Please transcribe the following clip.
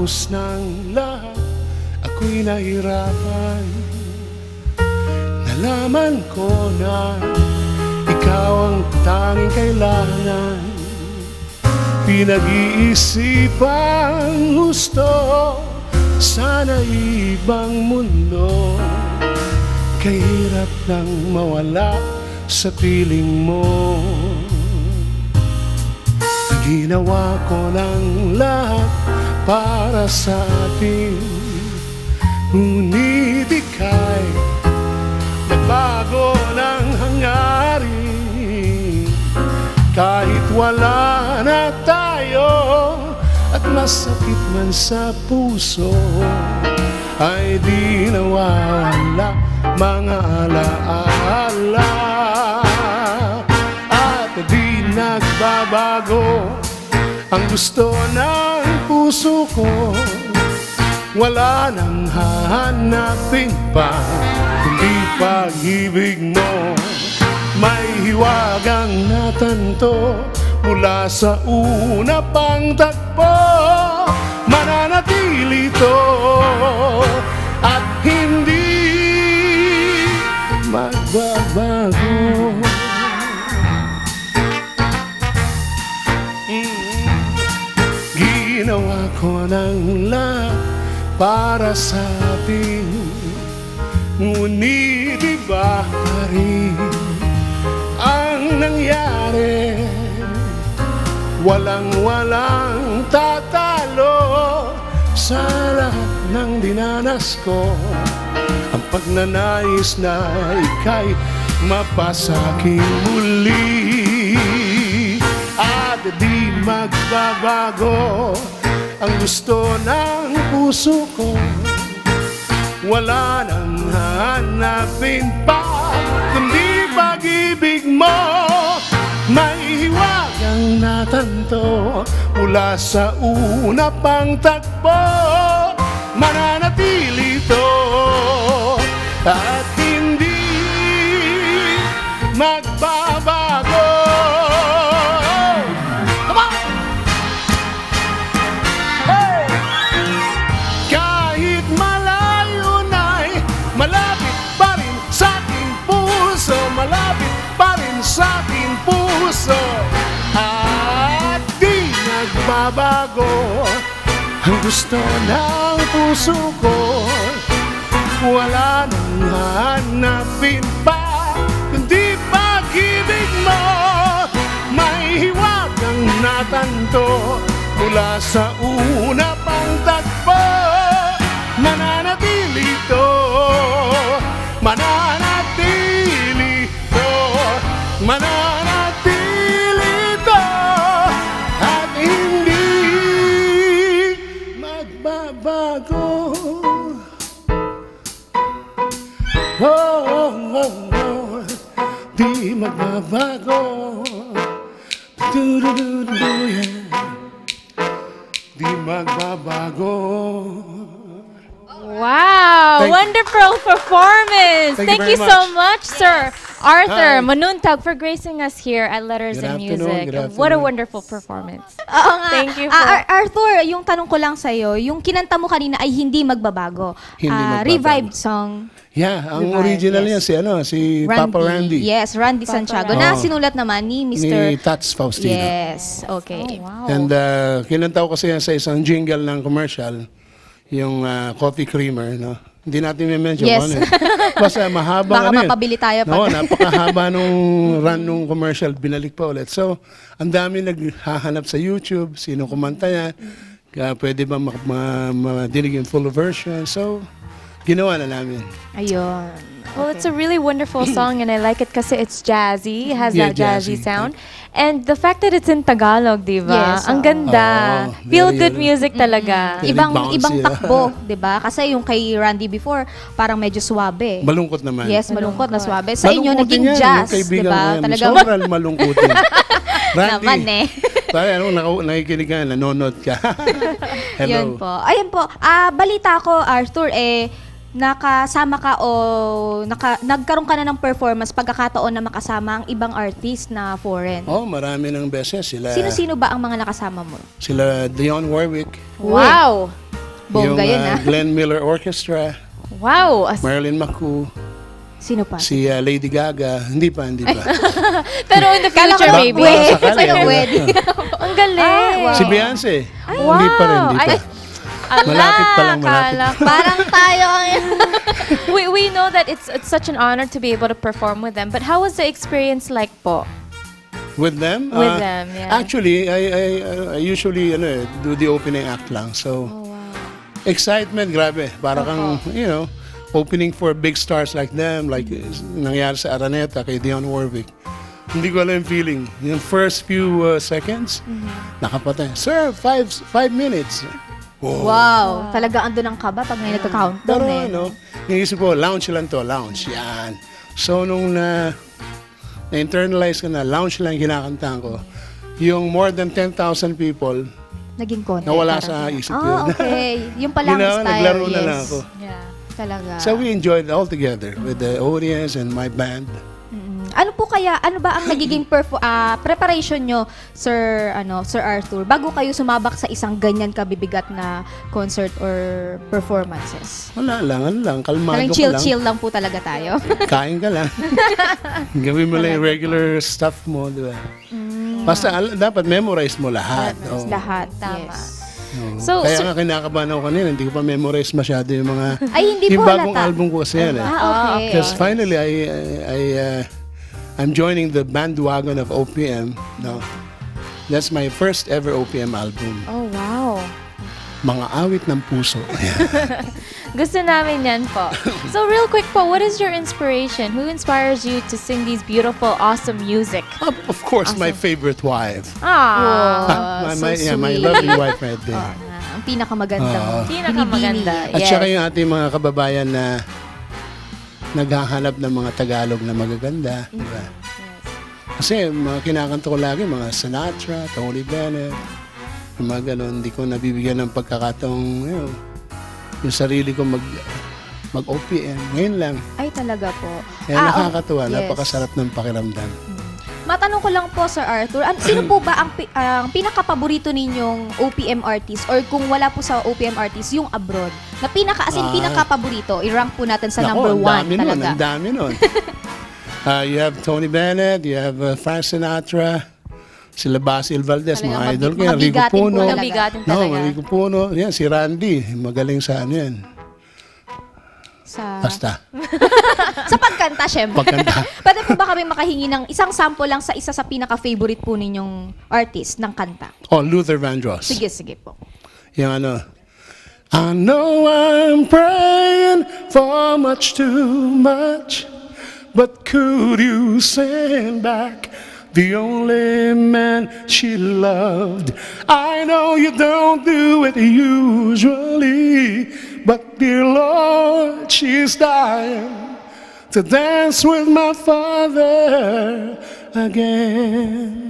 Pagkatapos ng lahat, ako'y nahirapan. Nalaman ko na ikaw ang tanging kailangan. Pinag-iisipang gusto, sana ibang mundo. Kahirap nang mawala sa piling mo. Ginawa ko ng lahat para sa atin, ngunit ika'y nagbago ng hangarin. Kahit wala na tayo at masakit man sa puso, ay di nawawala mga alaala. At di nagbabago ang gusto ng puso ko. Wala nang hahanapin pa, kundi pag-ibig mo. May hiwagang natanto mula sa una pang tagpo. Mananatili to at hindi magbabago. Ginawa ko ng lahat para sa atin, ngunit iba pa rin ang nangyari. Walang tatalo sa lahat ng dinanas ko. Ang pagnanais na ika'y mapasaking muli. At di magbabago ang gusto ng puso ko. Wala nang hanapin pa, kundi pag-ibig mo. May hiwagang natanto mula sa una pang tagpo. Mananatili to at hindi magbabago. Come on! Hey! Kahit malayo na'y malapit pa rin sa aking puso. Malapit pa rin sa aking puso. At di nagbabago ang gusto ng puso ko. Wala nang hanapin pa, kundi pag-ibig mo. May hiwagang natanto mula sa una pang tagpo. Mananatili to, mananatili to, mananatili to, at hindi magbabago. Oh, oh, oh, di magbabago. Yeah. Di magbabago. Wow! Wonderful performance! Thank you so much, sir. Arthur Manuntag, for gracing us here at Letters and Music. What a wonderful performance. Thank you for... Arthur, yung tanong ko lang sa'yo, yung kinanta mo kanina ay hindi magbabago. Hindi magbabago. Revived song. Yeah, ang original niya si Papa Randy. Yes, Randy Santiago. Na sinulat naman ni Mr. Ni Tats Faustino. Yes, okay. Oh, wow. And kinanta ko kasi yan sa isang jingle ng commercial, yung coffee creamer, no? Hindi natin may-mention Yes. Basta mahaba. Baka mapabili tayo pa. No, napakahaba nung run nung commercial, binalik pa ulit. So, ang dami naghahanap sa YouTube, sino kumanta yan, pwede ba madinig yung full version. So, ginawa na namin. Ayun. Well, it's a really wonderful song, and I like it because it's jazzy. It has that jazzy sound. And the fact that it's in Tagalog, di ba? Yes, ang ganda. Feel-good music talaga. Ibang takbo, di ba? Kasi yung kay Randy before, parang medyo suwabe. Malungkot naman. Yes, malungkot na suwabe. Sa inyo, naging Malungkotin yan, jazz, yung kaibigan di ba? ko yan. Talagang Sobrang malungkutin. Randy, naman eh. tayo, nakikinig ka, nanonood ka. Hello. Yun po. Ayun po. Balita ko, Arthur, nakasama ka o nagkaroon ka na ng performance pagkakataon na makasama ang ibang artist na foreign. Oh, marami ng beses sila. Sino-sino ba ang mga nakasama mo? Sila Dionne Warwick. Wow! Bongga yun, Glenn Miller Orchestra. Wow! Marilyn Macu. Sino pa? Si Lady Gaga. Hindi pa. Pero in the future, maybe. Wedding. Ang galing. Wow. Si Beyonce. Wow. Hindi pa rin. Malapit pa lang, malapit. Parang tayo. We know that it's such an honor to be able to perform with them. But how was the experience like po? With them? With them, yeah. Actually, I usually do the opening act lang. So, excitement, grabe. Para kang, opening for big stars like them, like nangyari sa Araneta kay Dionne Warwick. Hindi ko alam yung feeling. Yung first few seconds, nakapatay. Sir, 5 minutes. Wow. Talaga andun ang kaba pag may nagka-countdown Pero naisip ko, lounge lang to, lounge. Yan. So, nung na-internalize ko na, lounge lang kinakantahan ko, yung more than 10,000 people, naging content. nawala sa isip yun. Okay. Yung pala ang style. Naglaro na lang ako. Yeah. Talaga. So we enjoyed it all together with the audience and my band. Ano ba ang nagiging preparation nyo, Sir Arthur, bago kayo sumabak sa isang ganyan kabibigat na concert or performances? Wala lang, kalmado ka lang. Chill lang po talaga tayo. Kain ka lang. Gawin mo lang yung regular stuff mo, di ba? Basta dapat memorize mo lahat. Lahat, Tama. yes. So, Kaya nga kinakabahan ako kanina, hindi ko pa memorize masyado yung mga hindi yung po bagong halata. album ko kasi yan eh. Okay. Because finally I'm joining the bandwagon of OPM. No. That's my first ever OPM album. oh, wow. Mga awit ng puso. Gusto namin yan po. So real quick po, what is your inspiration? Who inspires you to sing these beautiful, awesome music? Of course, my favorite wife. Ah, My lovely wife right there. Ang pinakamagandang. pinakamaganda. At Yes. saka yung ating mga kababayan na naghahanap ng mga Tagalog na magaganda. Diba? Kasi mga kinakanta ko lagi, mga Sinatra, Tony Bennett, yung mga ganun. Hindi ko nabibigyan ng pagkakataong yung sarili ko mag-OPM. Ngayon lang. Ay, talaga po. Kaya nakakatuwa, yes. napakasarap ng pakiramdam. Matanong ko lang po, Sir Arthur, sino po ba ang pinaka-paborito ninyong OPM artist or kung wala po sa OPM artist, yung abroad? Na pinaka-paborito, i-rank po natin sa number 1 talaga. Ang dami nun. You have Tony Bennett, you have Frank Sinatra, sila Basil Valdez, mga idol ko yan, Rico Puno. Mabigatin talaga. Rico Puno, yan, si Randy, magaling sa ano yan. Basta. Sa pagkanta, syempre. Pagkanta. Pwede po ba kami makahingi ng isang sample lang sa isa sa pinaka-favorite po ninyong artist ng kanta? Luther Vandross. Sige po. Yung I know I'm praying for much too much, but could you send back the only man she loved? I know you don't do it usually, but dear Lord, she's dying to dance with my father again.